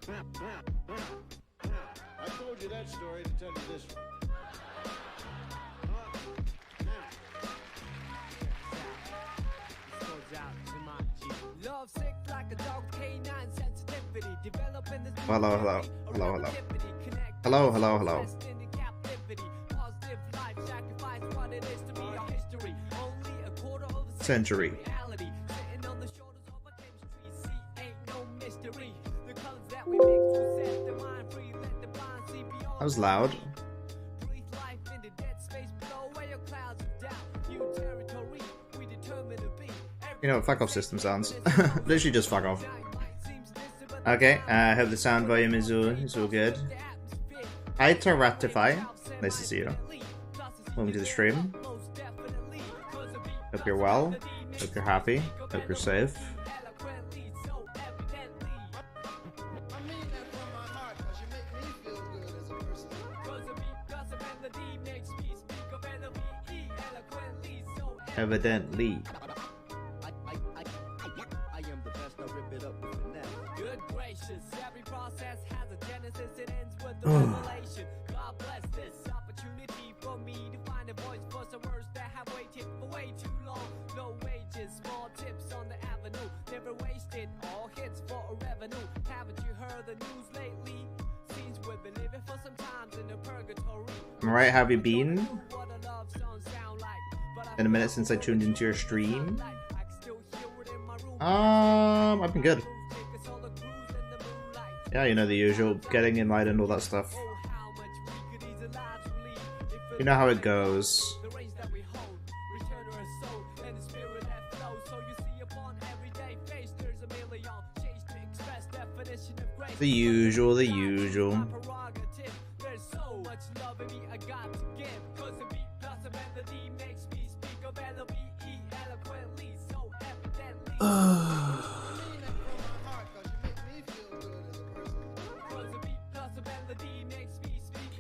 I told you that story to tell you this one. Hello, hello, hello, hello. Hello, hello, hello. Century. That was loud. You know what, fuck off system sounds. Literally just fuck off. Okay, I hope the sound volume is all good. Hi to Ratify. Nice to see you. Welcome to the stream. Hope you're well. Hope you're happy. Hope you're safe. Evidently. God bless this opportunity for me to find a voice for some words that have waited for way too long. No wages, small tips on the avenue, never wasted, all hits for a revenue. Haven't you heard the news lately? Seems we've been living for some times in a purgatory. Am I right? Have you been? In a minute since I tuned into your stream. I've been good. Yeah, you know the usual, getting Enlightened, all that stuff. You know how it goes. The usual, the usual.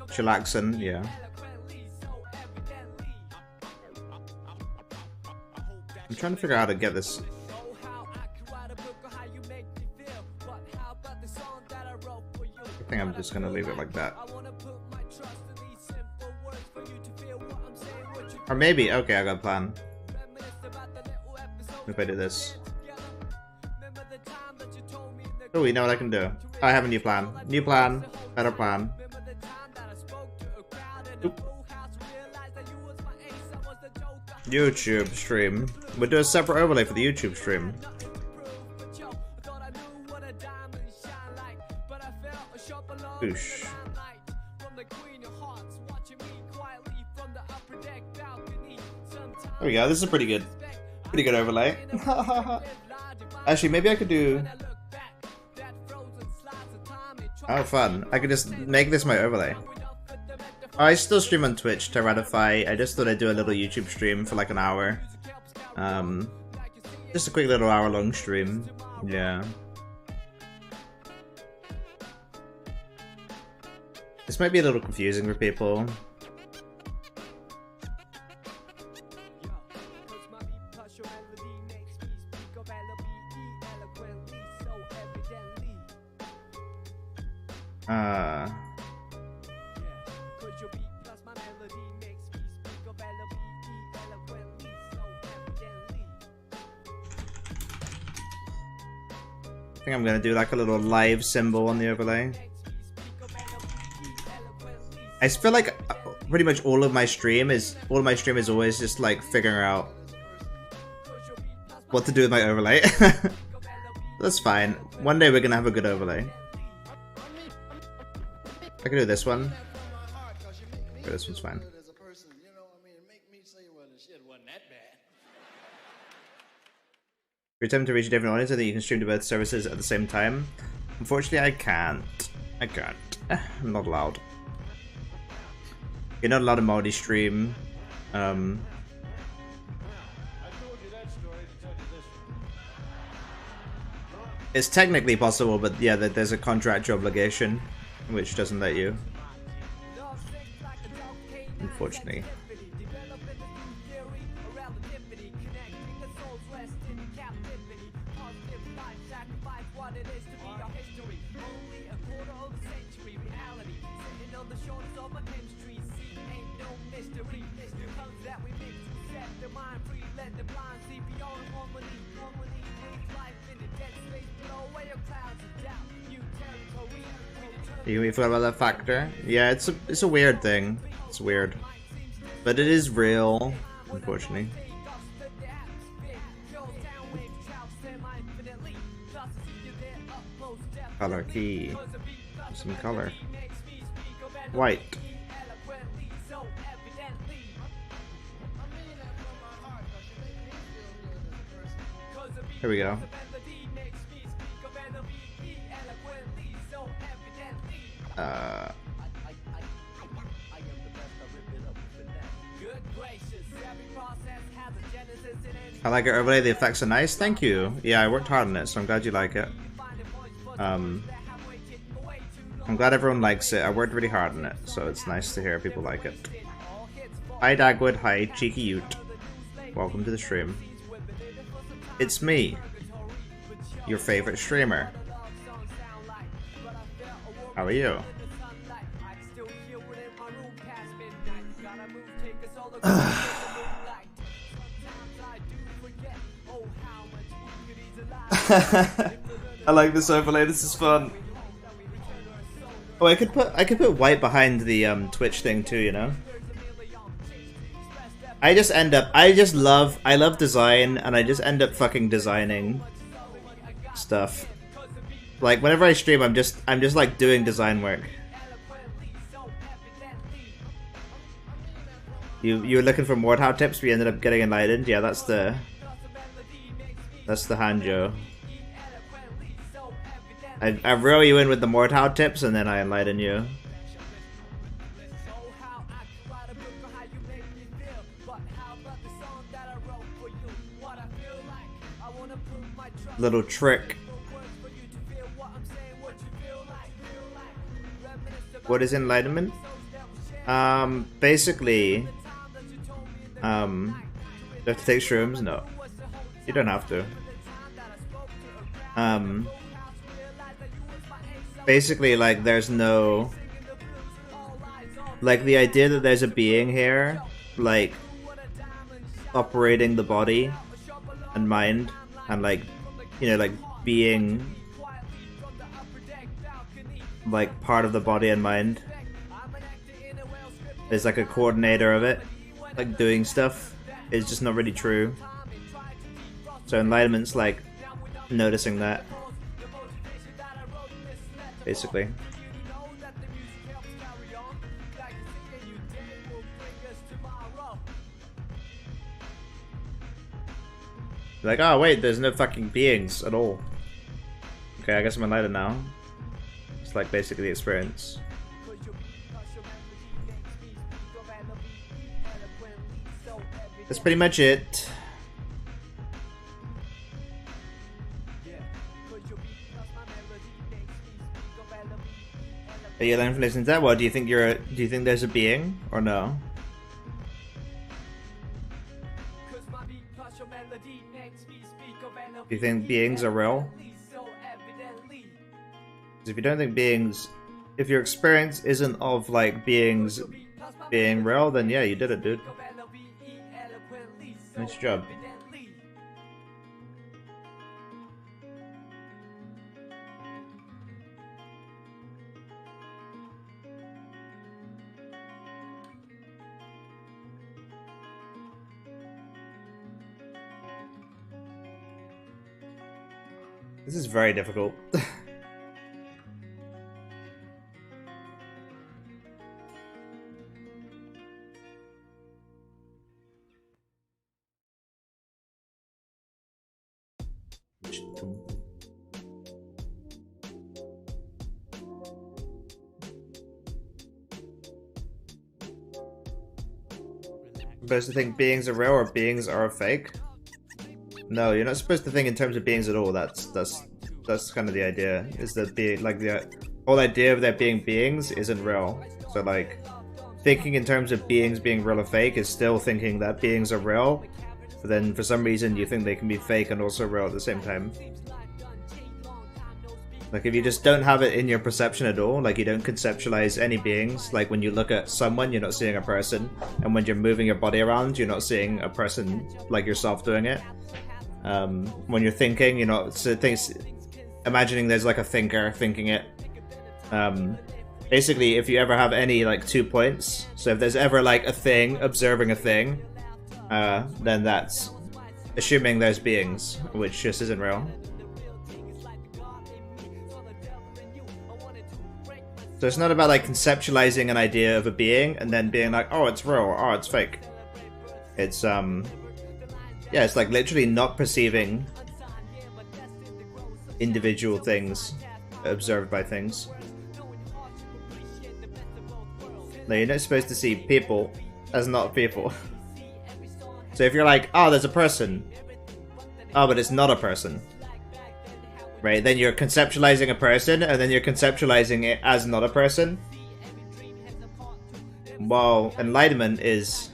Chillaxin, yeah. I'm trying to figure out how to get this. I think I'm just gonna leave it like that. Or maybe, okay, I got a plan. If I do this. Oh, you know what I can do? I have a new plan. New plan. Better plan. Oop. YouTube stream. We'll do a separate overlay for the YouTube stream. Oosh. There we go. This is a pretty good overlay. Actually, maybe I could do. Oh, fun! I could just make this my overlay. I still stream on Twitch to ratify. I just thought I'd do a little YouTube stream for like an hour. Just a quick little hour-long stream. Yeah. This might be a little confusing for people. I think I'm gonna do like a little live symbol on the overlay. I feel like pretty much all of my stream is always just like figuring out what to do with my overlay. That's fine. One day we're gonna have a good overlay. I can do this one. Okay, this one's fine. If you're attempting to reach a different audience, I think you can stream to both services at the same time. Unfortunately, I can't. I'm not allowed. You're not allowed to multi-stream. It's technically possible, but yeah, there's a contractual obligation which doesn't let you. Unfortunately. You feel about that factor? Yeah, it's a weird thing. It's weird, but it is real, unfortunately. Color key. Some color. White. Here we go. I like it, everybody. The effects are nice. Thank you. Yeah, I worked hard on it, so I'm glad you like it. I'm glad everyone likes it. I worked really hard on it, so it's nice to hear people like it. Hi Dagwood, hi Cheeky Ute. Welcome to the stream. It's me, your favorite streamer. How are you? I like this overlay. This is fun. Oh, I could put white behind the Twitch thing too, you know. I love design, and I just end up fucking designing stuff. Like whenever I stream, I'm just like doing design work. You were looking for Mordhau tips, but you ended up getting Enlightened. Yeah, that's the Hanjo. I reel you in with the Mordhau tips, and then I enlighten you. Little trick. What is enlightenment? Basically, you have to take shrooms? No. You don't have to. Basically, like, there's no... Like, the idea that there's a being here, like, operating the body and mind, and, like, you know, like, being, like, part of the body and mind. There's, like, a coordinator of it, like, doing stuff, is just not really true. So enlightenment's, like, noticing that. Basically. Like, oh wait, there's no fucking beings at all. Okay, I guess I'm enlightened now. It's like basically the experience. That's pretty much it. Are you learning from listening to that? Well, do you think there's a being or no? Do you think beings are real? Because if you don't think beings, if your experience isn't of like beings being real, then yeah, you did it, dude. Nice job. This is very difficult. Supposed to think beings are real or beings are fake? No, you're not supposed to think in terms of beings at all. That's kind of the idea. Is that the whole idea of there being beings isn't real. So like, thinking in terms of beings being real or fake is still thinking that beings are real, but then for some reason you think they can be fake and also real at the same time. Like if you just don't have it in your perception at all, like you don't conceptualize any beings, like when you look at someone, you're not seeing a person, and when you're moving your body around, you're not seeing a person like yourself doing it. When you're thinking, you're not imagining there's like a thinker thinking it. Basically, if you ever have any like 2 points, so if there's ever like a thing observing a thing, then that's assuming there's beings, which just isn't real. So it's not about like conceptualizing an idea of a being and then being like, oh, it's real, or oh, it's fake. It's yeah, it's like literally not perceiving individual things observed by things. Now you're not supposed to see people as not people. So if you're like, oh, there's a person, oh, but it's not a person. Right, then you're conceptualizing a person, and then you're conceptualizing it as not a person. While enlightenment is,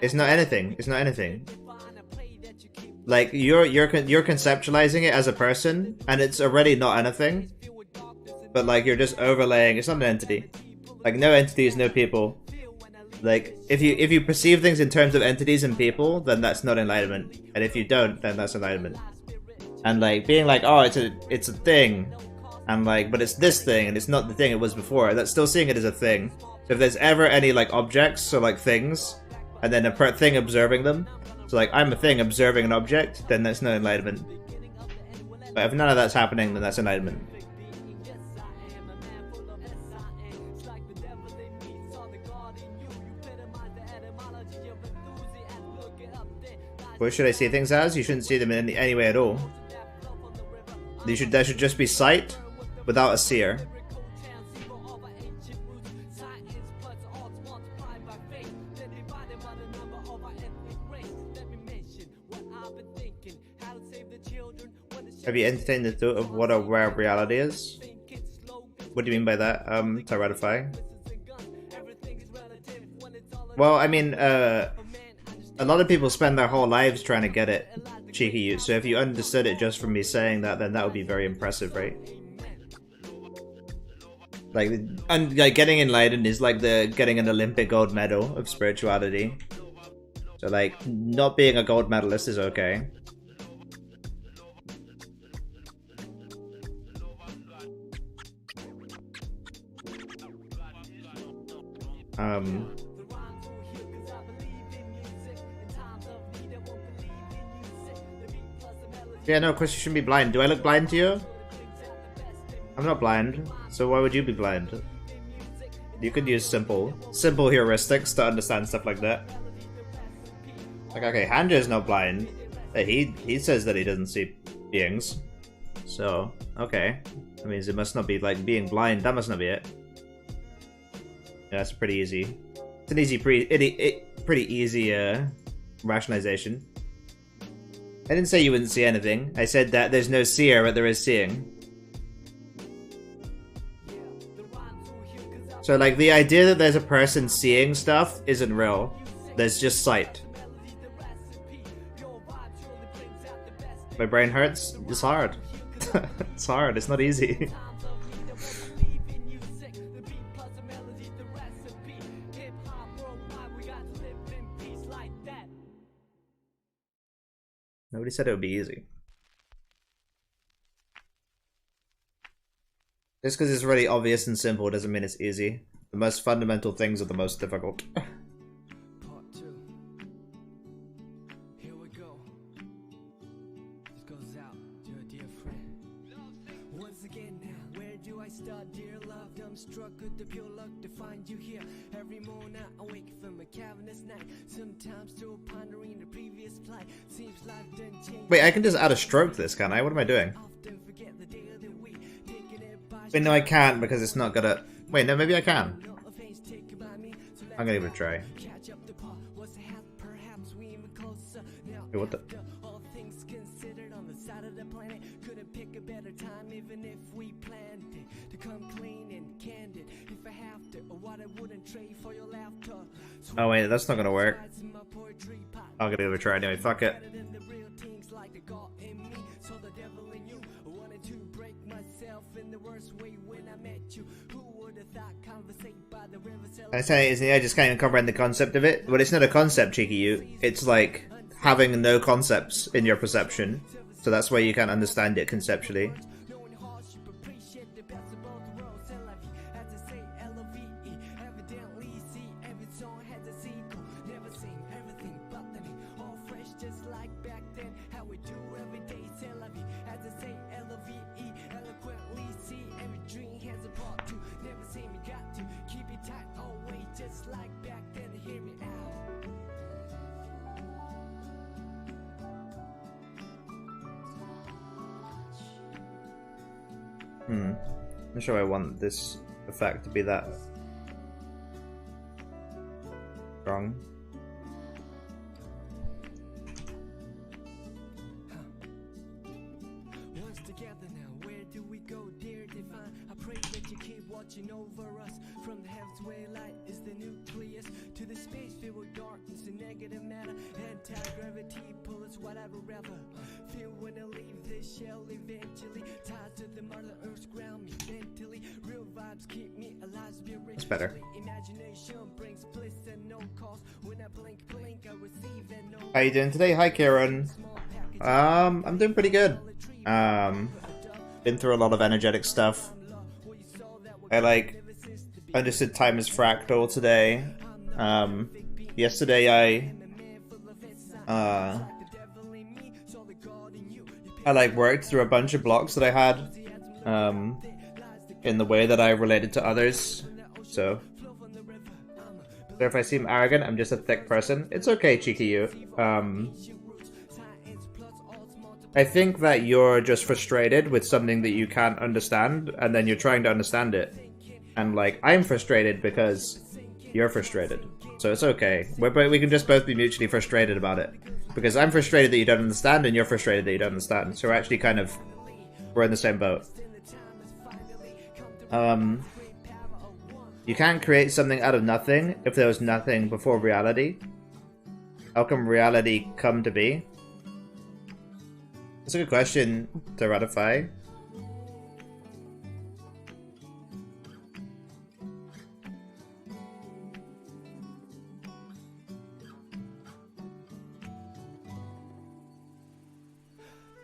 it's not anything. It's not anything. Like you're conceptualizing it as a person, and it's already not anything. But like you're just overlaying. It's not an entity. Like no entities, no people. Like, if you perceive things in terms of entities and people, then that's not enlightenment. And if you don't, then that's enlightenment. And like, being like, oh, it's a thing. And like, but it's this thing, and it's not the thing it was before. That's still seeing it as a thing. So if there's ever any like objects, or like things, and then a thing observing them, so like, I'm a thing observing an object, then that's not enlightenment. But if none of that's happening, then that's enlightenment. What should I see things as? You shouldn't see them in any way at all. There should just be sight without a seer. Have you entertained the thought of what a rare reality is? What do you mean by that? To ratify? Well, I mean, a lot of people spend their whole lives trying to get it, cheeky you. So if you understood it just from me saying that, then that would be very impressive, right? Like getting enlightened is like getting an Olympic gold medal of spirituality. So like, not being a gold medalist is okay. Yeah, no, of course you shouldn't be blind. Do I look blind to you? I'm not blind, so why would you be blind? You could use simple heuristics to understand stuff like that. Like, okay, Hanja is not blind. He says that he doesn't see beings. So, okay. That means it must not be, like, being blind. That must not be it. Yeah, that's pretty easy. It's an easy, pretty easy, rationalization. I didn't say you wouldn't see anything. I said that there's no seer, but there is seeing. So, like, the idea that there's a person seeing stuff isn't real. There's just sight. My brain hurts? It's hard. It's hard. It's not easy. Nobody said it would be easy. Just because it's really obvious and simple doesn't mean it's easy. The most fundamental things are the most difficult. Part 2. Here we go. This goes out to a dear friend. Once again now, where do I start, dear love? I'm struck with the pure luck to find you here. Every morning I wake from a cavernous night. Sometimes still pondering the previous plight. Seems life didn't change. Wait, I can just add a stroke to this, can't I? What am I doing? Wait, no, I can't because it's not gonna... Wait, no, maybe I can. I'm gonna give it a try. Wait, what the... All things considered on the side of the planet, couldn't pick a better time even if we planned it to come clean and candid. If I have to, what I wouldn't trade for your laughter. Oh wait, that's not gonna work. I'm gonna give it a try anyway, fuck it. I say, isn't it? I just can't even comprehend the concept of it. Well, it's not a concept, Cheeky You. It's like having no concepts in your perception. So that's why you can't understand it conceptually. I'm not sure I want this effect to be that strong. Once together now, where do we go, dear divine? I pray that you keep watching over us. From the heavens where light is the nucleus to the space filled with darkness and negative matter. Anti-gravity pull us whatever ever. Feel when I leave this shell eventually. Ties to the mother earth's ground me mentally. Real vibes keep me alive spiritually. It's better. Imagination brings bliss and no cost. When I blink, I receive and no. How you doing today? Hi, Kieran. I'm doing pretty good. Been through a lot of energetic stuff. I understood time is fractal today. Yesterday I worked through a bunch of blocks that I had in the way that I related to others. So if I seem arrogant, I'm just a thick person. It's okay, Cheeky You. I think that you're just frustrated with something that you can't understand, and then you're trying to understand it. And like, I'm frustrated because you're frustrated. So it's okay. We can just both be mutually frustrated about it. Because I'm frustrated that you don't understand, and you're frustrated that you don't understand. So we're actually we're in the same boat. You can't create something out of nothing if there was nothing before reality. How can reality come to be? That's a good question to ratify.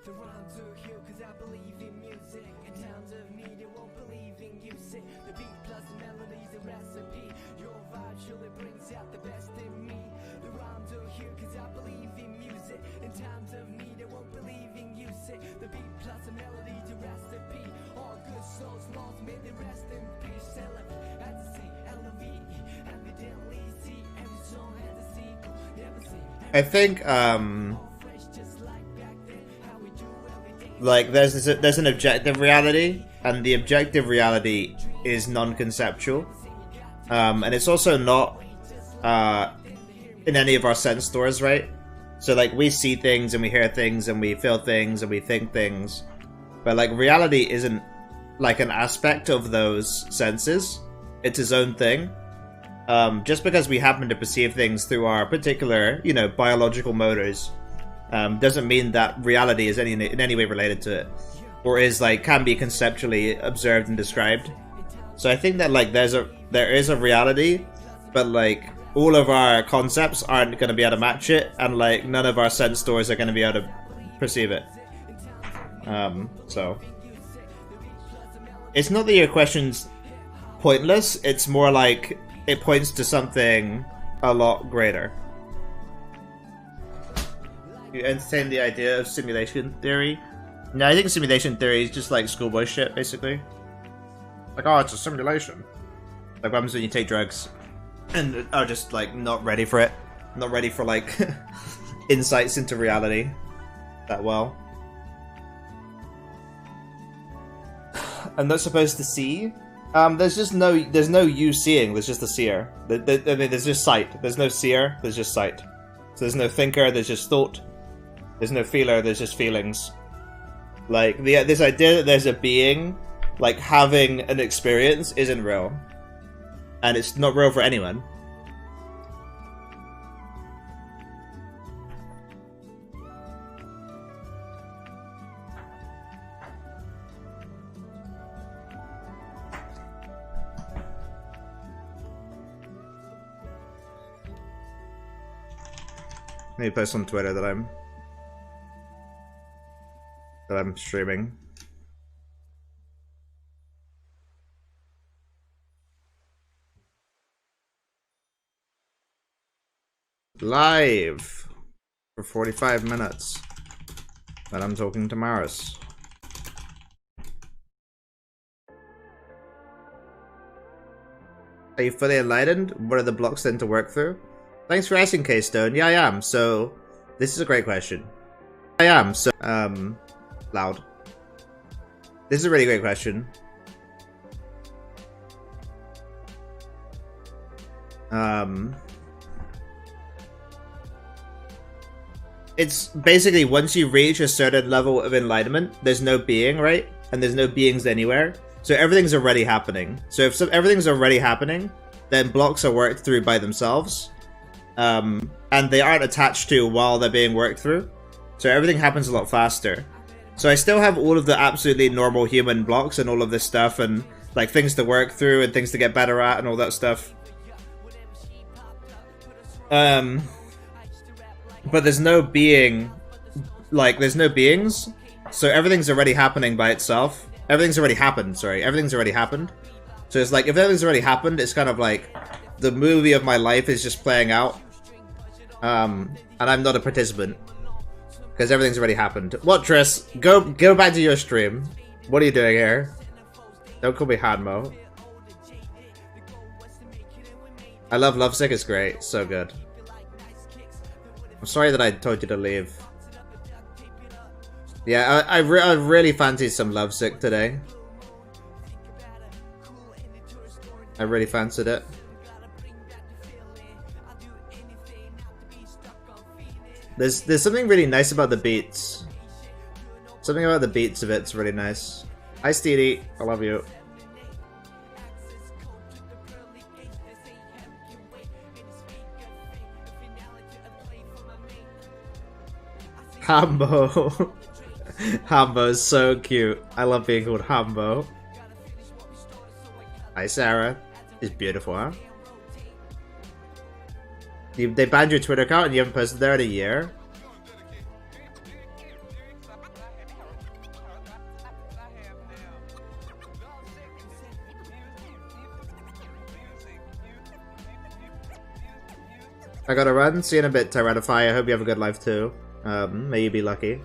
The rhymes are here cause I believe in music. In times of need, they won't believe in music. The beat plus the melody's a recipe. Your vibe surely brings out the best in me. The rhymes are here cause I believe in music. In times of need, they won't believe in music. The beat plus the melody's a recipe. All good souls lost, may they rest in peace. L-F, as I say, L-O-V-E. Evidently see, every song has a sequel. Never seen. I think, like, there's an objective reality, and the objective reality is non-conceptual. And it's also not in any of our sense stores, right? So, like, we see things, and we hear things, and we feel things, and we think things. But, like, reality isn't, like, an aspect of those senses. It's its own thing. Just because we happen to perceive things through our particular, biological motors, doesn't mean that reality is in any way related to it, or can be conceptually observed and described. So I think that there is a reality, but all of our concepts aren't going to be able to match it, and none of our sense stores are going to be able to perceive it. So it's not that your question's pointless. It's more like it points to something a lot greater. You entertain the idea of simulation theory? No, I think simulation theory is just like schoolboy shit, basically. Oh, it's a simulation. Like, what happens when you take drugs and are just, not ready for it? Not ready for, insights into reality that well. I'm not supposed to see? There's no you seeing, there's just a seer. There's just sight. There's no seer, there's just sight. So there's no thinker, there's just thought. There's no feeler, there's just feelings. This idea that there's a being, having an experience isn't real. And it's not real for anyone. Let me post on Twitter that I'm streaming. Live for 45 minutes. And I'm talking to Maris. Are you fully enlightened? What are the blocks then to work through? Thanks for asking, K-Stone. Yeah, I am. So, this is a great question. I am. So, loud. This is a really great question. It's basically once you reach a certain level of enlightenment, there's no being, right? And there's no beings anywhere. So everything's already happening. So if everything's already happening, then blocks are worked through by themselves. And they aren't attached to while they're being worked through. So everything happens a lot faster. So I still have all of the absolutely normal human blocks and all of this stuff and like things to work through and things to get better at and all that stuff. But there's no being, like, there's no beings, so everything's already happening by itself. Everything's already happened, sorry. Everything's already happened. So it's like, if everything's already happened, it's kind of like, the movie of my life is just playing out. And I'm not a participant. Because everything's already happened. What, Triss? Go back to your stream. What are you doing here? Don't call me Hanmo. I love Lovesick, it's great. So good. I'm sorry that I told you to leave. Yeah, I really fancied some Lovesick today. I really fancied it. There's something really nice about the beats. Something about the beats of it's really nice. Hi Steedy, I love you. Hambo. Hambo is so cute. I love being called Hambo. Hi Sarah. It's beautiful, huh? They banned your Twitter account and you haven't posted there in a year? I gotta run. See you in a bit, Tyranify. I hope you have a good life too. May you be lucky.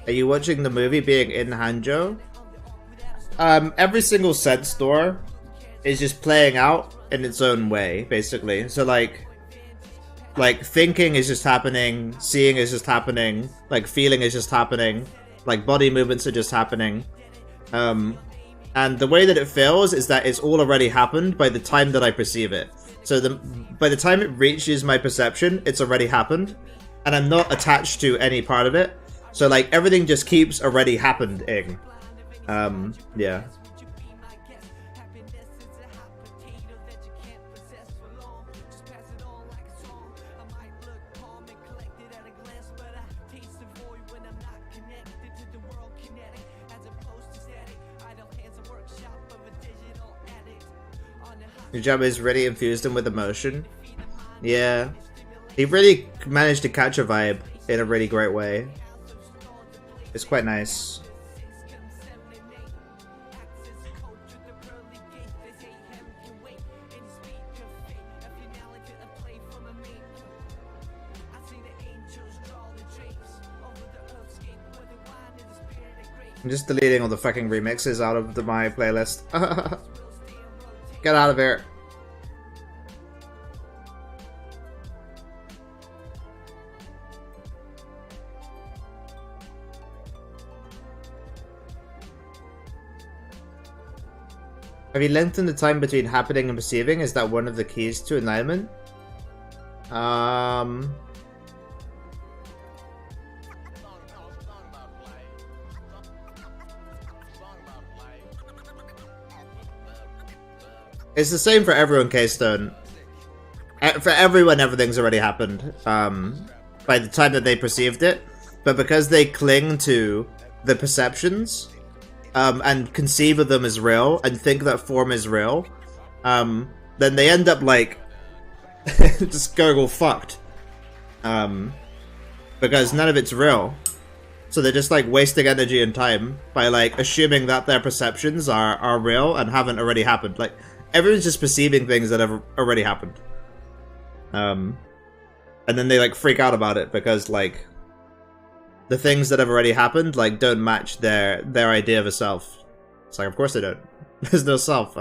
Are you watching the movie being in Hanjo? Every single set store is just playing out in its own way, basically. So like thinking is just happening, seeing is just happening, like feeling is just happening, like body movements are just happening. And the way that it feels is that it's all already happened by the time that I perceive it. So by the time it reaches my perception, it's already happened, and I'm not attached to any part of it. So like everything just keeps already happening. Yeah. Hijab is really infused him with emotion. Yeah. He really managed to catch a vibe in a really great way. It's quite nice. I'm just deleting all the fucking remixes out of my playlist. Get out of here. Have you lengthened the time between happening and perceiving? Is that one of the keys to enlightenment? It's the same for everyone, K-Stone. For everyone, everything's already happened by the time that they perceived it. But because they cling to the perceptions and conceive of them as real and think that form is real, then they end up like just going all fucked. Because none of it's real. So they're just like wasting energy and time by like assuming that their perceptions are real and haven't already happened. Like everyone's just perceiving things that have already happened. And then they like freak out about it because like the things that have already happened like don't match their idea of a self. It's like, of course they don't. There's no self.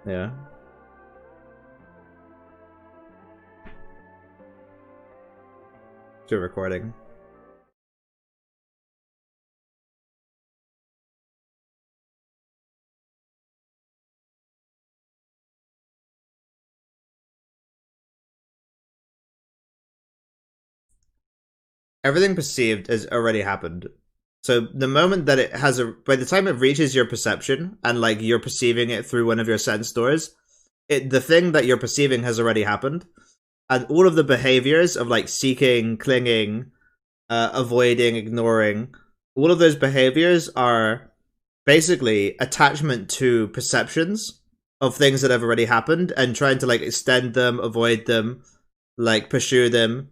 Yeah. To recording. Everything perceived has already happened. So the moment that it has by the time it reaches your perception and like you're perceiving it through one of your sense doors, the thing that you're perceiving has already happened. And all of the behaviors of like seeking, clinging, avoiding, ignoring, all of those behaviors are basically attachment to perceptions of things that have already happened and trying to like extend them, avoid them, like pursue them.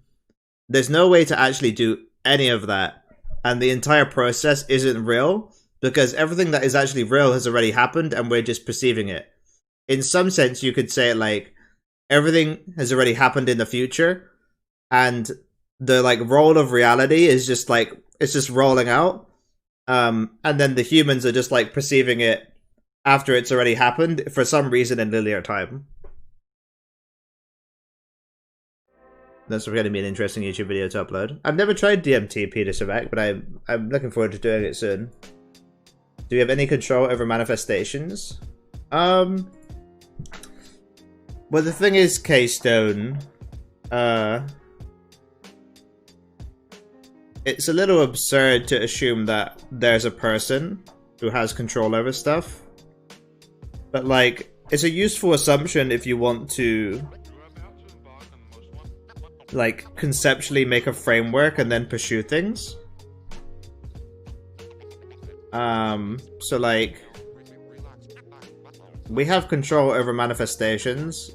There's no way to actually do any of that. And the entire process isn't real because everything that is actually real has already happened and we're just perceiving it. In some sense, you could say like everything has already happened in the future and the like roll of reality is just like, it's just rolling out. And then the humans are just like perceiving it after it's already happened for some reason in linear time. That's going to be an interesting YouTube video to upload. I've never tried DMT, Peter Savek, but I'm looking forward to doing it soon. Do you have any control over manifestations? Well, the thing is, Keystone, it's a little absurd to assume that there's a person who has control over stuff. But, like, it's a useful assumption if you want to like conceptually make a framework and then pursue things. So like we have control over manifestations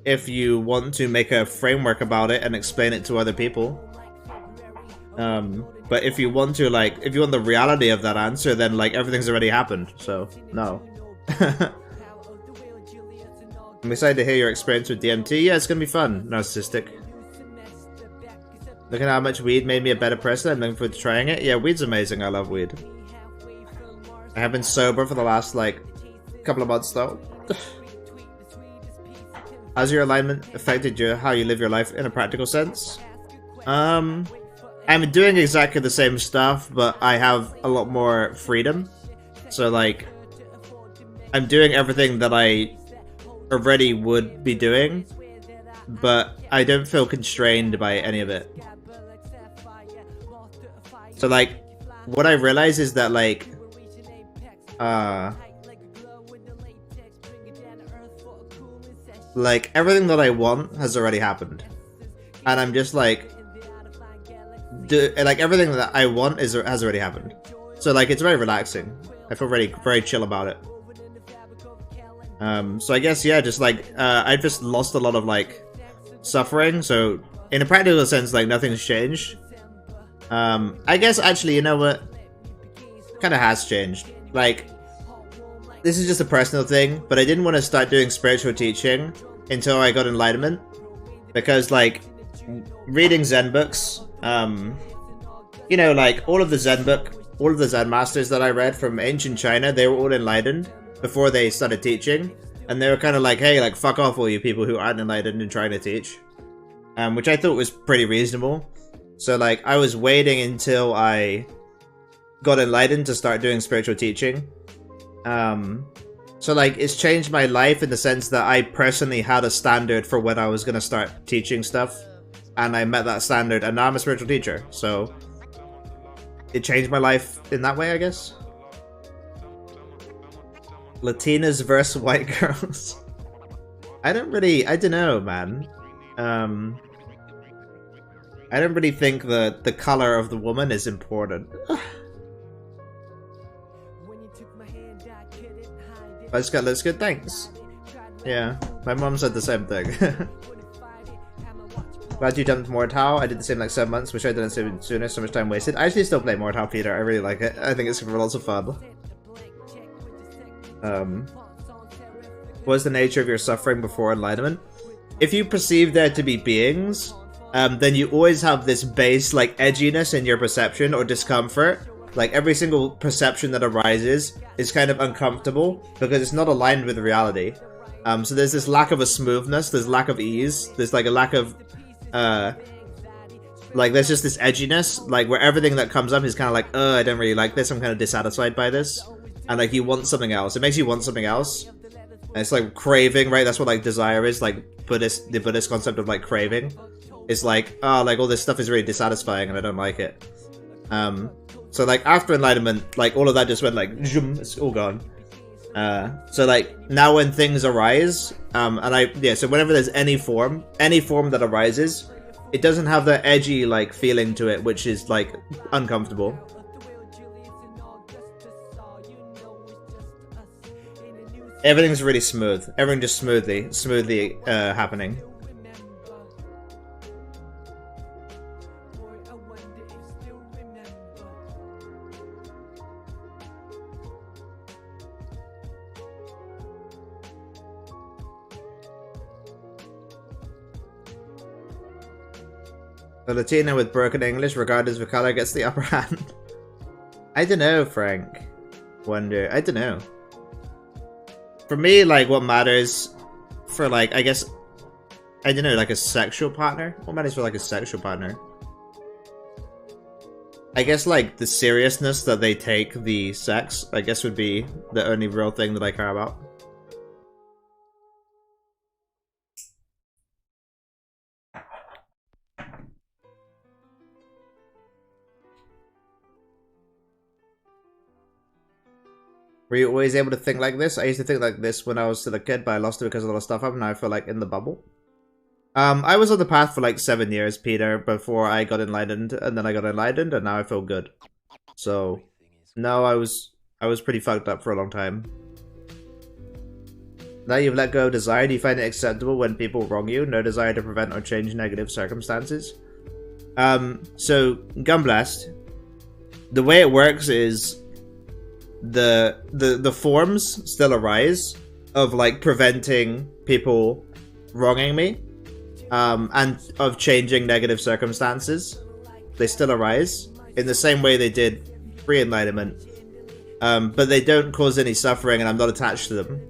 if you want to make a framework about it and explain it to other people. But if you want to like, if you want the reality of that answer, then like everything's already happened, so no. I'm excited to hear your experience with DMT. Yeah, it's gonna be fun. Narcissistic. Look at how much weed made me a better person. I'm looking forward to trying it. Yeah, weed's amazing. I love weed. I have been sober for the last, like, couple of months, though. How's your alignment affected how you live your life in a practical sense? I'm doing exactly the same stuff, but I have a lot more freedom. So, like, I'm doing everything that I already would be doing, but I don't feel constrained by any of it. So like, what I realize is that like, everything that I want has already happened, and I'm just like, everything that I want has already happened. So like, it's very relaxing. I feel very chill about it. So I guess, yeah, just like, I've just lost a lot of, like, suffering, so in a practical sense, like, nothing's changed. I guess, actually, you know what? Kinda has changed. Like, this is just a personal thing, but I didn't want to start doing spiritual teaching until I got enlightenment, because, like, reading Zen books, you know, like, all of the Zen masters that I read from ancient China, they were all enlightened before they started teaching, and they were kind of like, hey, like, fuck off all you people who aren't enlightened and trying to teach, which I thought was pretty reasonable. So like, I was waiting until I got enlightened to start doing spiritual teaching. So like, it's changed my life in the sense that I personally had a standard for when I was going to start teaching stuff, and I met that standard, and now I'm a spiritual teacher, so it changed my life in that way, I guess. Latinas versus white girls. I don't know, man. I don't really think the color of the woman is important. That's good, thanks. Yeah, my mom said the same thing. Glad you jumped Mortal. I did the same like 7 months. Wish I did it sooner. So much time wasted. I actually still play Mortal, Peter. I really like it. I think it's lots of fun. What's the nature of your suffering before enlightenment? If you perceive there to be beings, then you always have this base like edginess in your perception or discomfort. Like every single perception that arises is kind of uncomfortable because it's not aligned with reality. So there's this lack of a smoothness, there's lack of ease, there's like a lack of, like there's just this edginess, like where everything that comes up is kind of like, I don't really like this, I'm kind of dissatisfied by this. And like you want something else, it makes you want something else. And it's like craving, right? That's what like desire is, like the Buddhist concept of like craving. It's like, like all this stuff is really dissatisfying and I don't like it. So like after enlightenment, like all of that just went like, zoom, it's all gone. So like now when things arise, so whenever there's any form that arises, it doesn't have that edgy like feeling to it, which is like uncomfortable. Everything's really smooth. Everything just smoothly happening. The Latina with broken English, regardless of color, gets the upper hand. I don't know, Frank. Wonder. I don't know. For me, like, what matters for, like, I guess, I don't know, like a sexual partner? What matters for, like, a sexual partner? I guess, like, the seriousness that they take the sex, I guess, would be the only real thing that I care about. Were you always able to think like this? I used to think like this when I was still a kid, but I lost it because a lot of stuff happened. Now I feel like in the bubble. I was on the path for like 7 years, Peter, before I got enlightened, and then I got enlightened, and now I feel good. So, no, I was pretty fucked up for a long time. Now you've let go of desire, do you find it acceptable when people wrong you? No desire to prevent or change negative circumstances? So, Gunblast, the way it works is the forms still arise of like preventing people wronging me, and of changing negative circumstances. They still arise in the same way they did pre-enlightenment, but they don't cause any suffering and I'm not attached to them.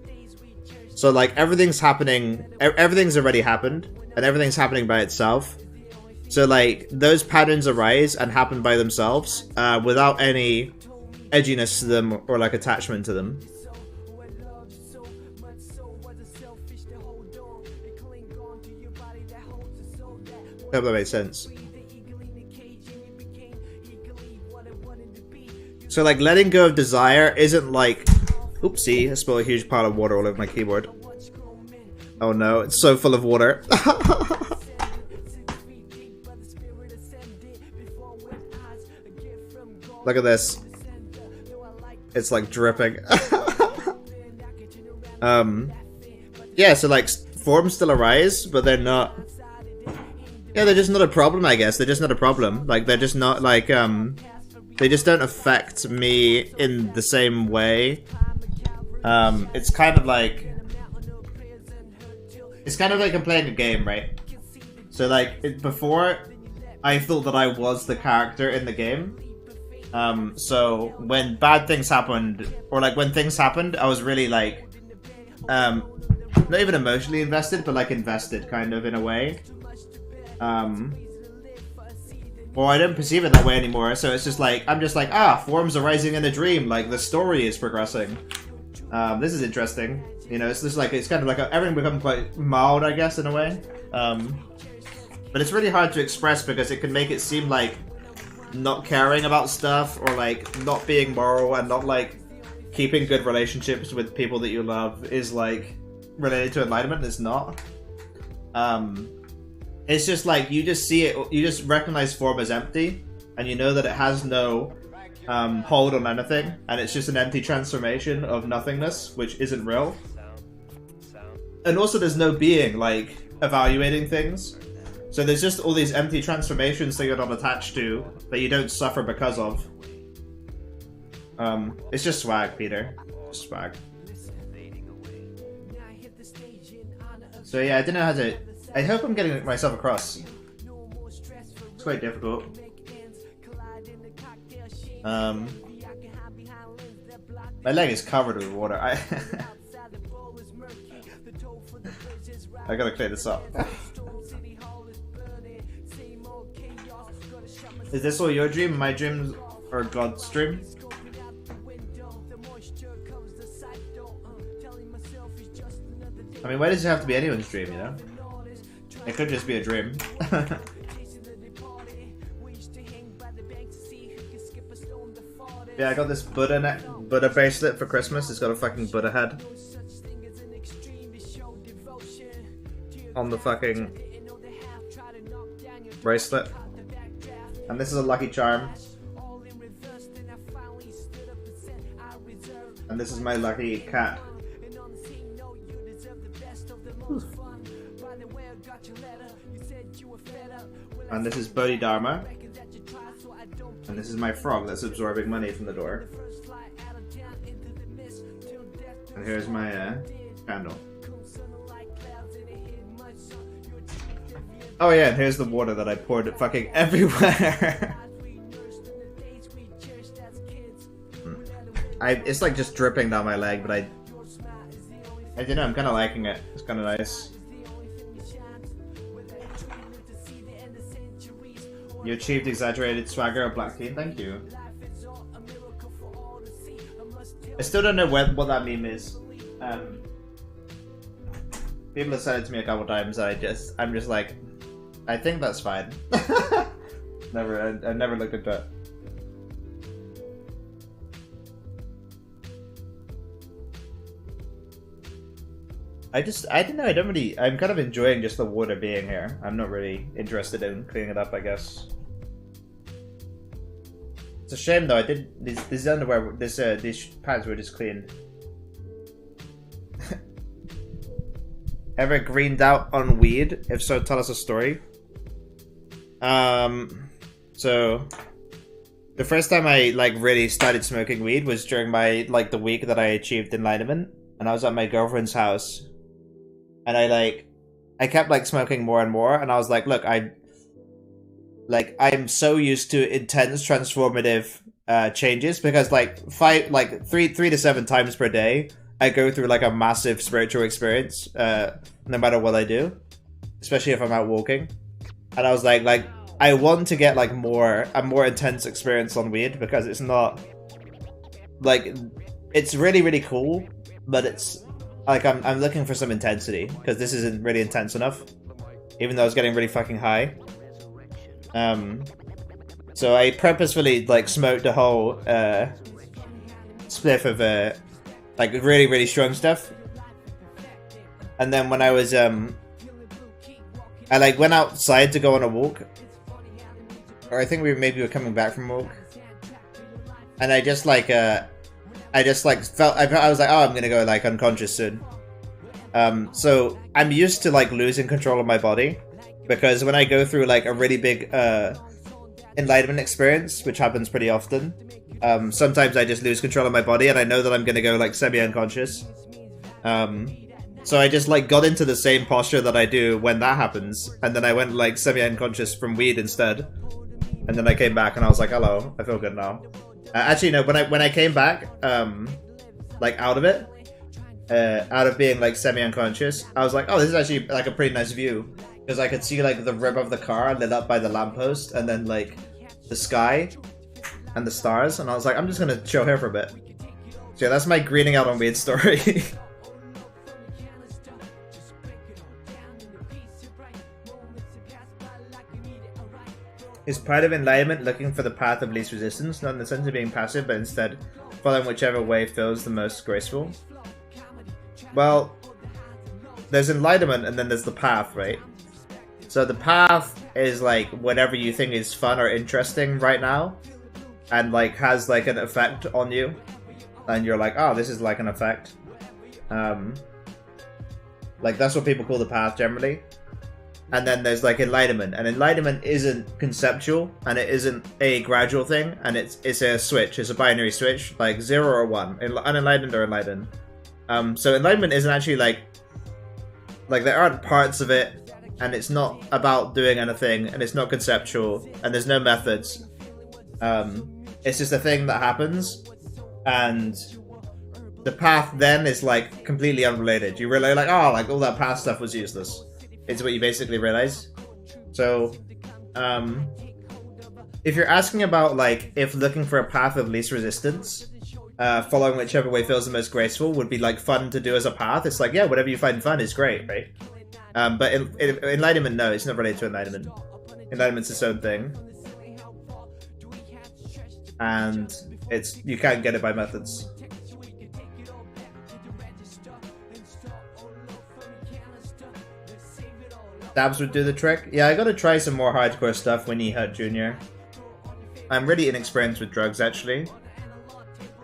So like everything's happening, everything's already happened and everything's happening by itself. So like those patterns arise and happen by themselves, without any edginess to them or like attachment to them. Hope that makes sense. So like letting go of desire isn't like, oopsie, I spilled a huge pile of water all over my keyboard. Oh no, it's so full of water. Look at this. It's like dripping. Yeah, so like forms still arise, but they're not. Yeah, they're just not a problem, I guess. They're just not a problem. Like they're just not like they just don't affect me in the same way. It's kind of like I'm playing a game, right? So like before, I thought that I was the character in the game. So when bad things happened, or like when things happened, I was really like, not even emotionally invested, but like invested kind of in a way. Well, I don't perceive it that way anymore, so it's just like, I'm just like, forms arising in a dream, like the story is progressing. This is interesting. You know, it's just like, it's kind of like, everything becomes quite mild, I guess, in a way. But it's really hard to express because it can make it seem like not caring about stuff, or like not being moral and not like keeping good relationships with people that you love is like related to enlightenment. It's not. It's just like you just see it, you just recognize form as empty, and you know that it has no hold on anything, and it's just an empty transformation of nothingness, which isn't real. And also there's no being like evaluating things. So there's just all these empty transformations that you're not attached to, that you don't suffer because of. It's just swag, Peter. Just swag. So yeah, I don't know how to... I hope I'm getting myself across. It's quite difficult. My leg is covered with water. I gotta clear this up. Is this all your dream? My dreams are God's dream? I mean, why does it have to be anyone's dream, you know? It could just be a dream. Yeah, I got this Buddha bracelet for Christmas. It's got a fucking Buddha head on the fucking bracelet. And this is a lucky charm. And this is my lucky cat. And this is Bodhidharma. And this is my frog that's absorbing money from the door. And here's my candle. Oh yeah, and here's the water that I poured it fucking everywhere. It's like just dripping down my leg, but I don't know, I'm kind of liking it. It's kind of nice. You achieved exaggerated swagger of Black Teen, thank you. I still don't know what that meme is. People have said it to me a couple times, and I'm just like, I think that's fine. I never looked at that. I don't know, I'm kind of enjoying just the water being here. I'm not really interested in cleaning it up, I guess. It's a shame though, this underwear, these pants were just cleaned. Ever greened out on weed? If so, tell us a story. So the first time I really started smoking weed was during my the week that I achieved enlightenment, and I was at my girlfriend's house. And I kept smoking more and more, and I was like, look, I'm so used to intense transformative changes, because 3 to 7 times per day I go through a massive spiritual experience, no matter what I do, especially if I'm out walking. And I was like I want to get a more intense experience on weed, because it's not it's really, really cool, but it's I'm looking for some intensity, because this isn't really intense enough, even though I was getting really fucking high. So I purposefully smoked a whole spliff of really, really strong stuff. And then when I was I went outside to go on a walk, or I think maybe we were coming back from a walk, and I just felt I was like, oh, I'm gonna go unconscious soon. So I'm used to losing control of my body, because when I go through a really big enlightenment experience, which happens pretty often, sometimes I just lose control of my body, and I know that I'm gonna go semi-unconscious. So I just got into the same posture that I do when that happens, and then I went semi-unconscious from weed instead, and then I came back and I was like, hello, I feel good now. Actually, no. When I came back, out of it, out of being semi-unconscious, I was like, oh, this is actually a pretty nice view, because I could see the rib of the car lit up by the lamppost, and then the sky and the stars, and I was like, I'm just gonna chill here for a bit. So yeah, that's my greening out on weed story. Is part of enlightenment looking for the path of least resistance, not in the sense of being passive, but instead following whichever way feels the most graceful? Well, there's enlightenment and then there's the path, right? So the path is whatever you think is fun or interesting right now, and has an effect on you, and you're like, oh, this is an effect. That's what people call the path generally. and then there's like enlightenment, and enlightenment isn't conceptual, and it isn't a gradual thing, and it's a switch, it's a binary switch, like 0 or 1, unenlightened or enlightened. So enlightenment isn't actually like there aren't parts of it, and it's not about doing anything, and it's not conceptual, and there's no methods. It's just a thing that happens, and the path then is like completely unrelated. You realize like, oh, like all that past stuff was useless. It's what you basically realize. So, if you're asking about like if looking for a path of least resistance, following whichever way feels the most graceful would be like fun to do as a path, it's like, yeah, whatever you find fun is great, right? But enlightenment, no, it's not related to enlightenment. Enlightenment's its own thing, and you can't get it by methods. Dabs would do the trick. Yeah, I gotta try some more hardcore stuff when he hurt Junior. I'm really inexperienced with drugs, actually.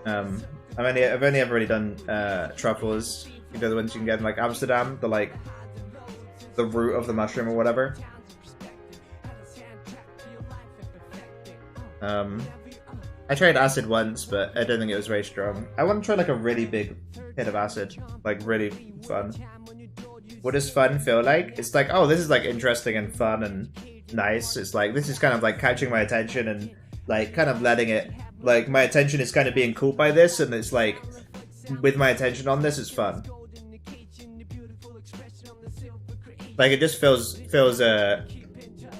I've only ever really done truffles. You know, the ones you can get in like Amsterdam, the root of the mushroom or whatever. I tried acid once, but I don't think it was very strong. I want to try like a really big hit of acid, like really fun. What does fun feel like? It's like, oh, this is like interesting and fun and nice. It's like, this is kind of like catching my attention and like kind of letting it, like my attention is kind of being caught by this, and it's like, with my attention on this, it's fun. Like it just feels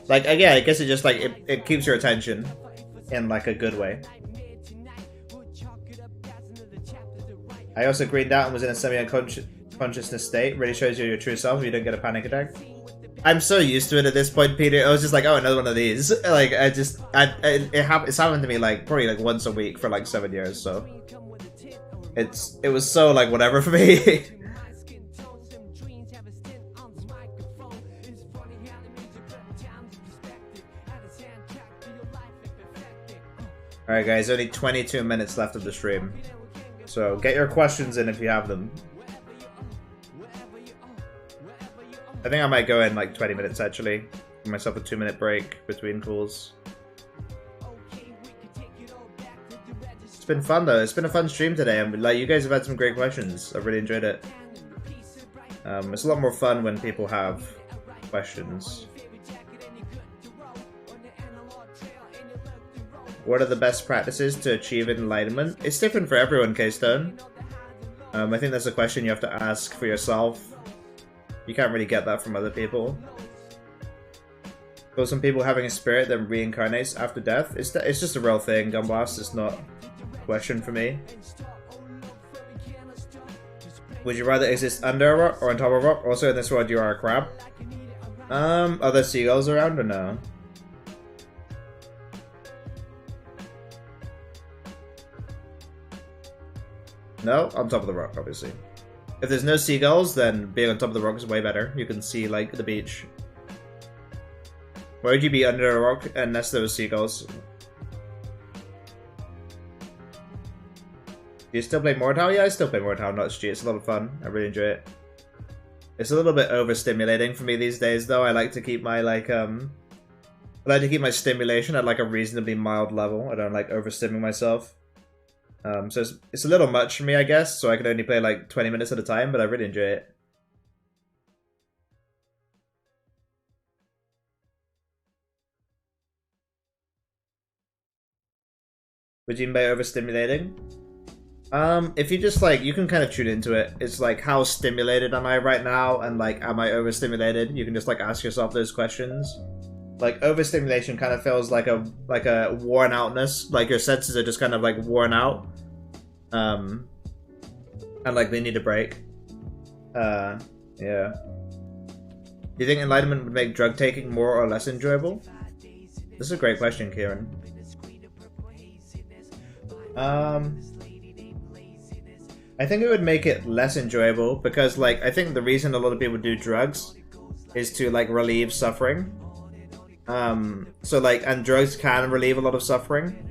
like, yeah, I guess it just like, it keeps your attention in like a good way. I also greened out and was in a semi-unconsciousness state. Really shows you your true self if you don't get a panic attack. I'm so used to it at this point, Peter. I was just like, oh, another one of these. Like, it's happened to me like probably like once a week for like 7 years, so it was so like whatever for me. Alright guys, only 22 minutes left of the stream. So get your questions in if you have them. I think I might go in like 20 minutes actually. Give myself a 2-minute break between calls. It's been fun though. It's been a fun stream today, and like you guys have had some great questions. I've really enjoyed it. It's a lot more fun when people have questions. What are the best practices to achieve enlightenment? It's different for everyone, K-Stone. I think that's a question you have to ask for yourself. You can't really get that from other people. For some people, having a spirit that reincarnates after death, it's just a real thing, Gunblast. It's not a question for me. Would you rather exist under a rock or on top of a rock? Also, in this world, you are a crab. Are there seagulls around or no? No, on top of the rock, obviously. If there's no seagulls, then being on top of the rock is way better. You can see, like, the beach. Why would you be under a rock unless there was seagulls? Do you still play Mortal? Yeah, I still play Mortal, not Stu. It's a lot of fun. I really enjoy it. It's a little bit overstimulating for me these days, though. I like to keep my, like, I like to keep my stimulation at, like, a reasonably mild level. I don't like overstimulating myself. So it's a little much for me, I guess, so I can only play like 20 minutes at a time, but I really enjoy it. Would you mean by overstimulating? If you just like, you can kind of tune into it. It's like, how stimulated am I right now? And like, am I overstimulated? You can just like ask yourself those questions. Like, overstimulation kind of feels like a worn outness. Like, your senses are just kind of, like, worn out. And, like, they need a break. Yeah. Do you think enlightenment would make drug taking more or less enjoyable? This is a great question, Kieran. I think it would make it less enjoyable because, like, I think the reason a lot of people do drugs is to, like, relieve suffering. So like, and drugs can relieve a lot of suffering.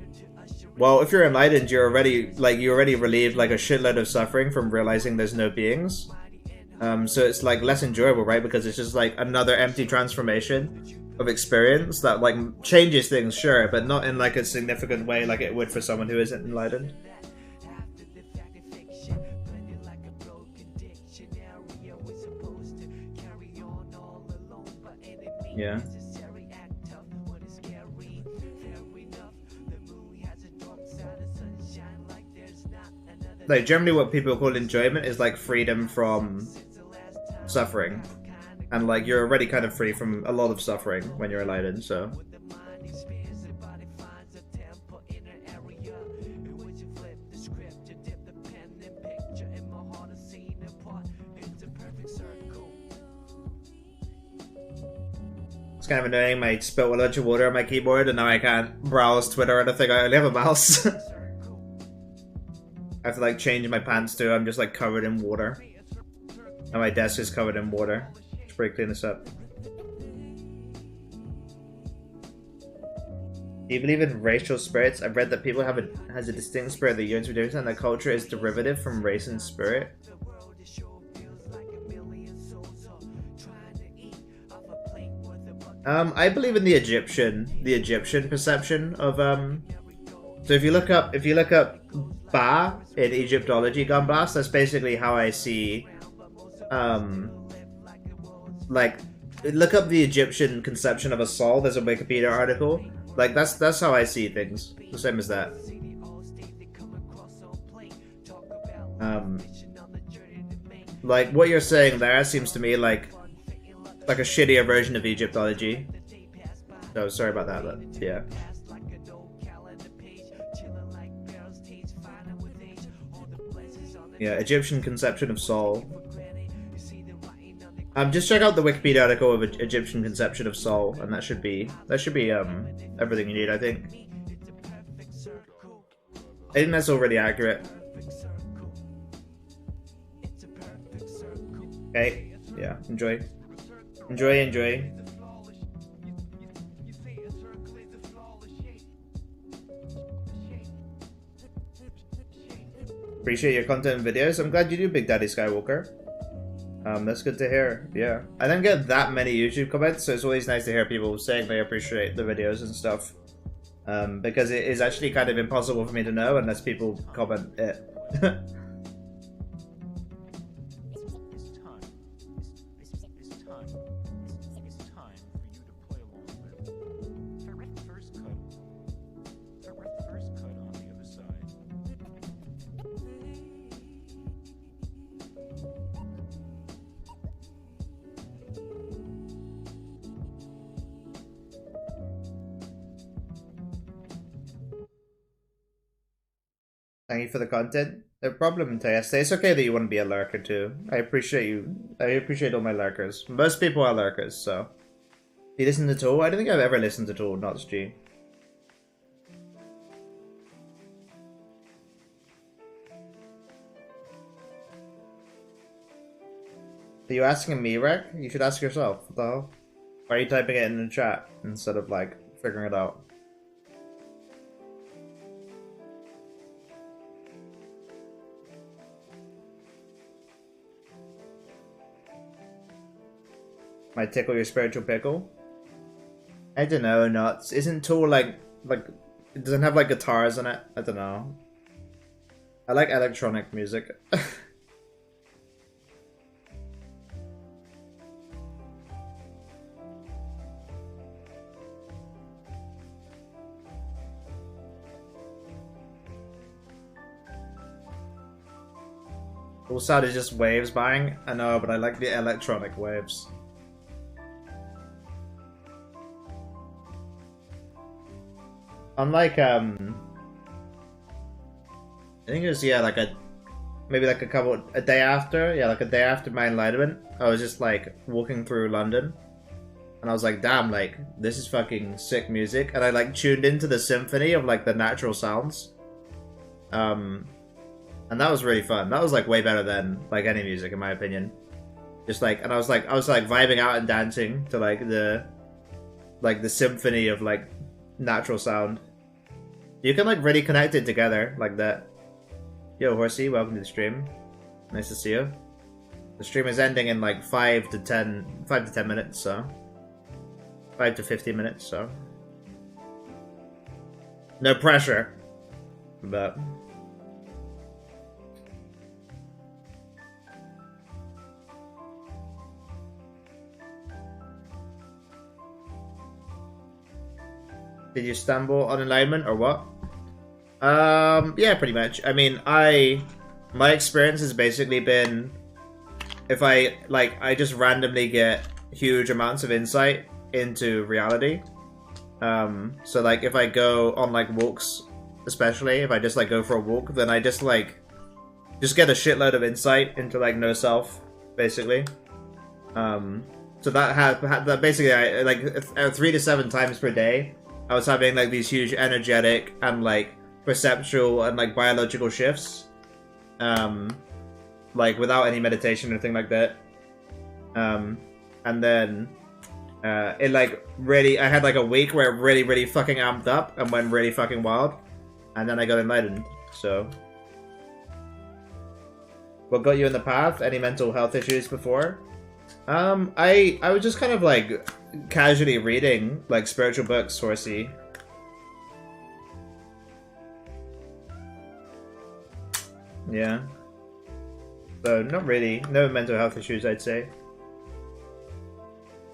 Well, if you're enlightened, you already relieved like a shitload of suffering from realizing there's no beings. So it's like less enjoyable, right? Because it's just like another empty transformation of experience that like changes things, sure, but not in like a significant way like it would for someone who isn't enlightened. Yeah. Like generally what people call enjoyment is like freedom from suffering. And like you're already kind of free from a lot of suffering when you're enlightened, so. It's kind of annoying, I spilled a bunch of water on my keyboard and now I can't browse Twitter or anything, I only have a mouse. I have to like change my pants too, I'm just like covered in water. And my desk is covered in water. Should probably clean this up. Do you believe in racial spirits? I've read that people has a distinct spirit that yearns for doing something, and that culture is derivative from race and spirit. I believe in the Egyptian perception of so if you look up Ba in Egyptology Gunblast, that's basically how I see like look up the Egyptian conception of a soul. There's a Wikipedia article. Like that's how I see things. The same as that. Like what you're saying there seems to me like a shittier version of Egyptology. So sorry about that, but yeah. Yeah, Egyptian conception of soul. Just check out the Wikipedia article of Egyptian conception of soul, and that should be everything you need, I think. I think that's already accurate. Okay, yeah, enjoy. Enjoy. Appreciate your content and videos. I'm glad you do, Big Daddy Skywalker. That's good to hear. Yeah, I don't get that many YouTube comments, so it's always nice to hear people saying they appreciate the videos and stuff. Because it is actually kind of impossible for me to know unless people comment it. Thank you for the content. No problem, Tayeste. It's okay that you want to be a lurker too. I appreciate you. I appreciate all my lurkers. Most people are lurkers, so. Do you listen to Tool? I don't think I've ever listened to Tool, not G. Are you asking me, Rek? You should ask yourself. What the hell? Why are you typing it in the chat instead of like figuring it out? Might tickle your spiritual pickle? I don't know, nuts. Isn't Tool like it doesn't have like guitars in it? I don't know. I like electronic music. All sound is just waves bang. I know, but I like the electronic waves. Unlike I think it was like maybe like a day after my enlightenment, I was just like walking through London and I was like, damn, like this is fucking sick music, and I like tuned into the symphony of like the natural sounds. And that was really fun. That was like way better than like any music in my opinion. Just like, and I was like vibing out and dancing to like the symphony of like natural sound. You can like really connect it together like that. Yo, Horsey, welcome to the stream. Nice to see you. The stream is ending in like 5 to 10 minutes, so 5 to 15 minutes, so no pressure, but did you stumble on Enlightenment or what? Yeah, pretty much. I mean, my experience has basically been, if I just randomly get huge amounts of insight into reality. So like if I go on like walks, especially if I just like go for a walk, then I just get a shitload of insight into like no self, basically. So that basically I like 3 to 7 times per day, I was having like these huge energetic and like perceptual and like biological shifts. Like without any meditation or anything like that. And then it like really, I had like a week where it really fucking amped up and went really fucking wild. And then I got enlightened, so. What got you in the path? Any mental health issues before? I was just kind of like casually reading like spiritual books, Horsey. Yeah. So not really, no mental health issues, I'd say.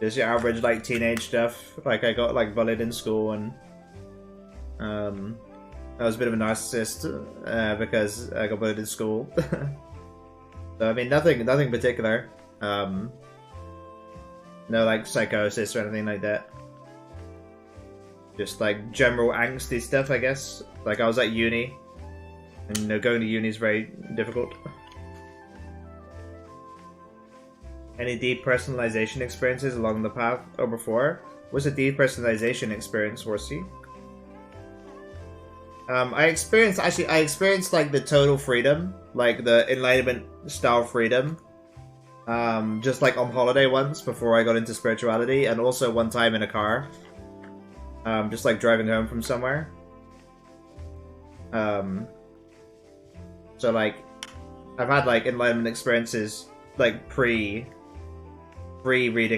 Just your average like teenage stuff. Like I got like bullied in school, and I was a bit of a narcissist because I got bullied in school. So I mean, nothing particular. No like psychosis or anything like that. Just like general angsty stuff, I guess. Like I was at uni, and you know, going to uni is very difficult. Any depersonalization experiences along the path or before? What's a depersonalization experience, Horsey? I experienced like the total freedom, like the Enlightenment style freedom. Just like on holiday once before I got into spirituality, and also one time in a car. Just like driving home from somewhere. So like, I've had like Enlightenment experiences like pre-reading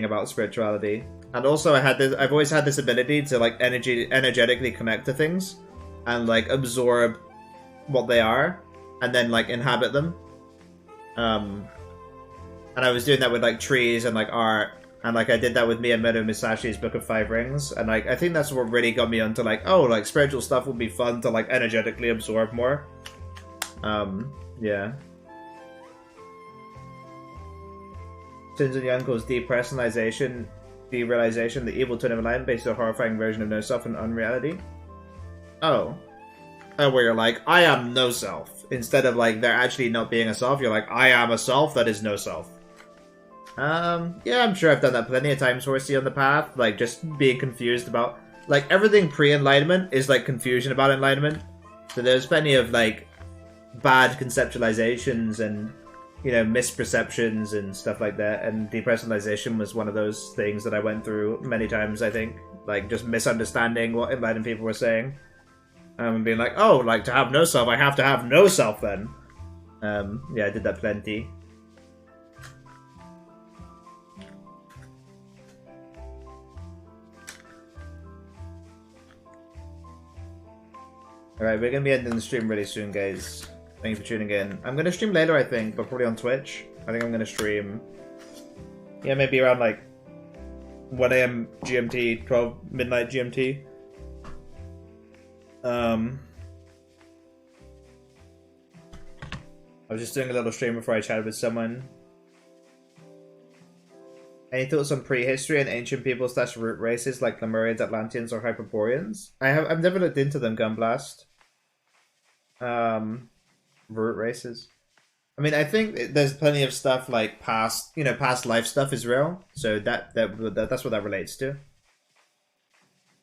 about spirituality, and also I've always had this ability to like energetically connect to things, and like absorb what they are, and then like inhabit them. And I was doing that with like trees and like art, and like I did that with Miyamoto Musashi's Book of Five Rings, and like I think that's what really got me onto like, oh, like spiritual stuff would be fun to like energetically absorb more. Yeah. Sins and Youngle's depersonalization, derealization, the evil twin of Enlightenment based on a horrifying version of no self and unreality. Oh, where you're like, I am no self, instead of like there actually not being a self. You're like, I am a self that is no self. Yeah, I'm sure I've done that plenty of times, Horsey, on the path. Like, just being confused about... Like, everything pre-enlightenment is, like, confusion about enlightenment. So there's plenty of, like, bad conceptualizations and, you know, misperceptions and stuff like that. And depersonalization was one of those things that I went through many times, I think. Like, just misunderstanding what enlightened people were saying. And being like, oh, like, to have no self, I have to have no self then. Yeah, I did that plenty. Alright, we're going to be ending the stream really soon, guys. Thank you for tuning in. I'm going to stream later, I think, but probably on Twitch. I think I'm going to stream... Yeah, maybe around, like, 1 AM GMT, 12 midnight GMT. I was just doing a little stream before I chatted with someone. Any thoughts on prehistory and ancient people / root races like Lemurians, Atlanteans, or Hyperboreans? I've never looked into them, Gunblast. Root races. I mean, I think there's plenty of stuff like past life stuff is real. So that's what that relates to.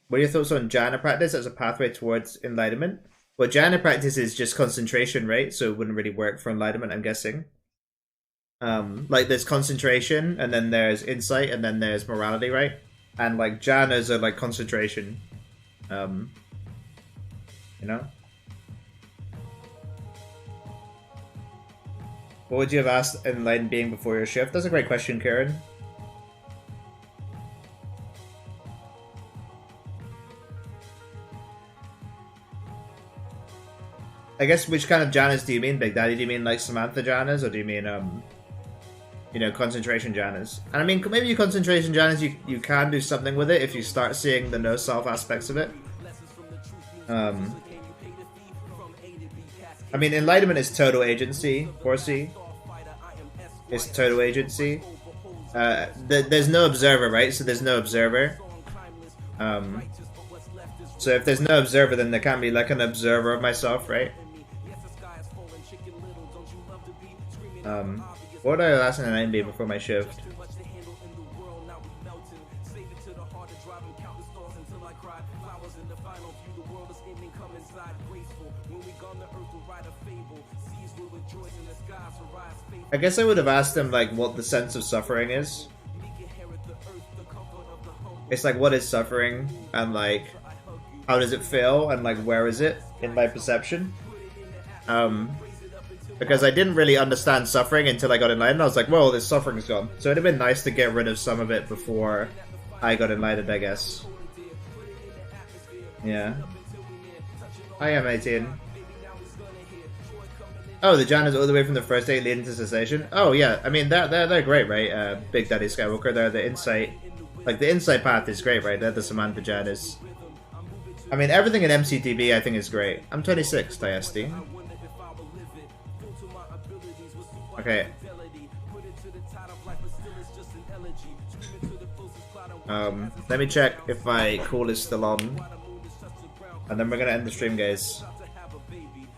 What are your thoughts on jhana practice as a pathway towards enlightenment? Well, jhana practice is just concentration, right? So it wouldn't really work for enlightenment, I'm guessing. Like there's concentration, and then there's insight, and then there's morality, right? And like jhanas are like concentration. You know? What would you have asked Enlightened being before your shift? That's a great question, Karen. I guess which kind of jhanas do you mean, Big Daddy? Do you mean like Samantha jhanas, or do you mean you know, concentration jhanas? And I mean, maybe concentration jhanas, you can do something with it if you start seeing the no self aspects of it. I mean, enlightenment is total agency, Horsey. It's total agency. There's no observer, right? So there's no observer. So if there's no observer, then there can't be like an observer of myself, right? What would I last in an NB before my shift? I guess I would have asked him like what the sense of suffering is. It's like, what is suffering, and like how does it feel, and like where is it in my perception? Because I didn't really understand suffering until I got enlightened. I was like, well, this suffering's gone. So it'd have been nice to get rid of some of it before I got enlightened, I guess. Yeah. I am 18. Oh, the jhanas all the way from the first day leading to cessation? Oh, yeah. I mean, they're great, right? Big Daddy Skywalker, they're the insight. Like, the insight path is great, right? They're the Samantha jhanas. I mean, everything in MCTB I think is great. I'm 26, Diasti. Okay. Let me check if my call is still on. And then we're gonna end the stream, guys.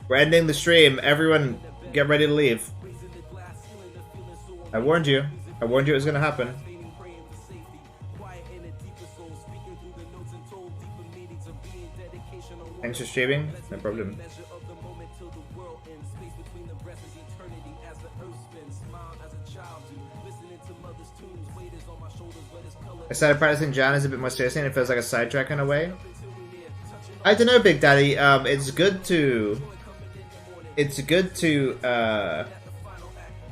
We're ending the stream. Everyone, get ready to leave. I warned you. I warned you it was gonna happen. Thanks for streaming. No problem. I started practicing jhanas a bit more seriously, and it feels like a sidetrack in a way. I don't know, Big Daddy. It's good to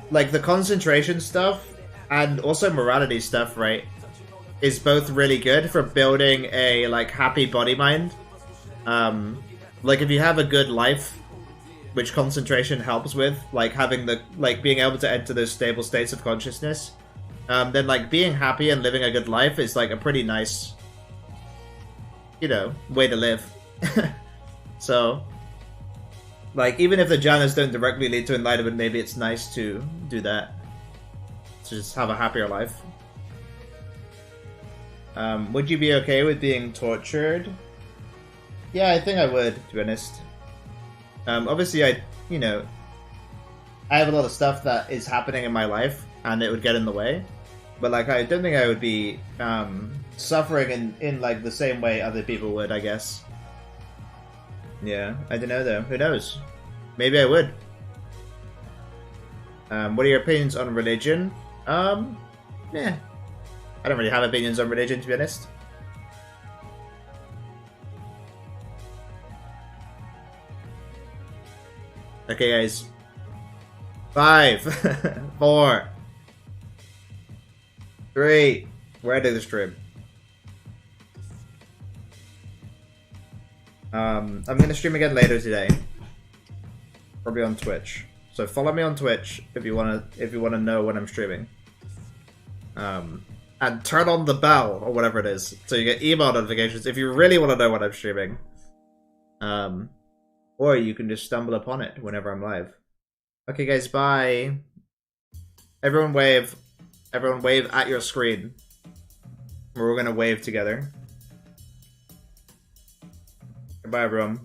like the concentration stuff and also morality stuff, right? Is both really good for building a like happy body mind. Like if you have a good life, which concentration helps with, like having the being able to enter those stable states of consciousness. Then like being happy and living a good life is like a pretty nice, you know, way to live. So, like even if the jhanas don't directly lead to enlightenment, maybe it's nice to do that. To just have a happier life. Would you be okay with being tortured? Yeah, I think I would, to be honest. Obviously I have a lot of stuff that is happening in my life, and it would get in the way. But like, I don't think I would be suffering in like the same way other people would, I guess. Yeah, I don't know though. Who knows? Maybe I would. What are your opinions on religion? Yeah. I don't really have opinions on religion, to be honest. Okay, guys. 5, 4, 3. We're ending the stream. I'm gonna stream again later today. Probably on Twitch. So follow me on Twitch if you wanna know when I'm streaming. And turn on the bell or whatever it is, so you get email notifications if you really want to know when I'm streaming. Or you can just stumble upon it whenever I'm live. Okay, guys, bye. Everyone wave. Everyone wave at your screen. We're gonna wave together. Goodbye, everyone.